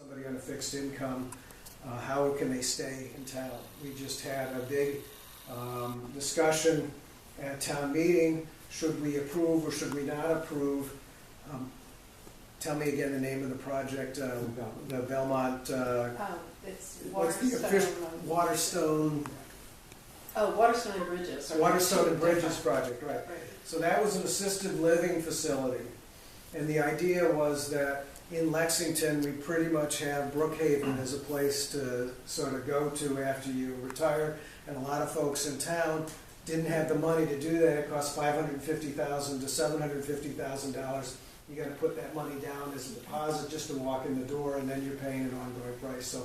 somebody on a fixed income, how can they stay in town? We just had a big discussion at town meeting. Should we approve or should we not approve? Tell me again the name of the project, the Belmont. It's What's the official Waterstone? Oh, Waterstone and Bridges. Waterstone and Bridges project, right. So that was an assisted living facility. And the idea was that in Lexington, we pretty much have Brookhaven as a place to sort of go to after you retire. And a lot of folks in town didn't have the money to do that. It cost $550,000 to $750,000. You got to put that money down as a deposit just to walk in the door, and then you're paying an ongoing price. So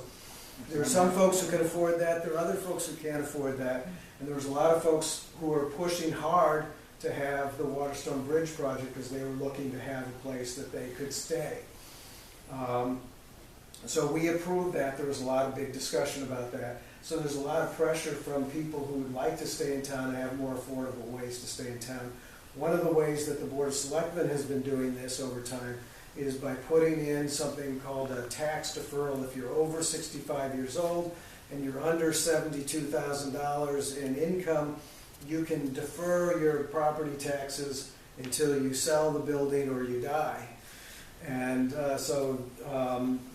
there are some folks who can afford that. There are other folks who can't afford that. And there was a lot of folks who were pushing hard to have the Waterstone Bridge project because they were looking to have a place that they could stay. So we approved that. There was a lot of big discussion about that. So there's a lot of pressure from people who would like to stay in town and have more affordable ways to stay in town. One of the ways that the Board of Selectmen has been doing this over time is by putting in something called a tax deferral. If you're over 65 years old and you're under $72,000 in income, you can defer your property taxes until you sell the building or you die. And so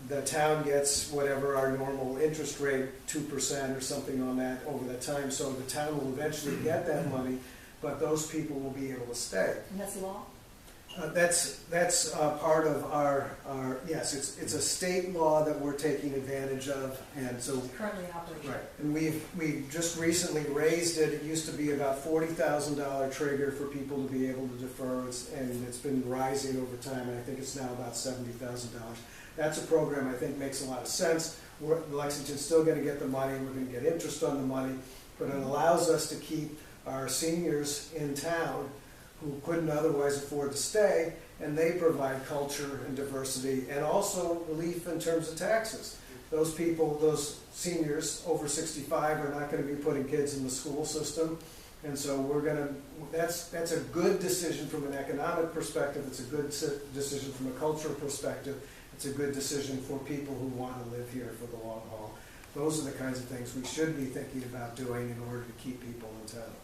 the town gets whatever our normal interest rate, 2% or something on that over that time. So the town will eventually get that money, but those people will be able to stay. And that's law? That's part of our yes, it's a state law that we're taking advantage of, and so It's currently in operation. right. And we've just recently raised it. It used to be about $40,000 trigger for people to be able to defer, and it's been rising over time, and I think it's now about $70,000. That's a program I think makes a lot of sense. Lexington's still going to get the money. We're going to get interest on the money, but it allows us to keep our seniors in town who couldn't otherwise afford to stay, and they provide culture and diversity and also relief in terms of taxes. Those people, those seniors over 65 are not going to be putting kids in the school system, and so we're going to, that's a good decision from an economic perspective, it's a good decision from a cultural perspective, it's a good decision for people who want to live here for the long haul. Those are the kinds of things we should be thinking about doing in order to keep people in town.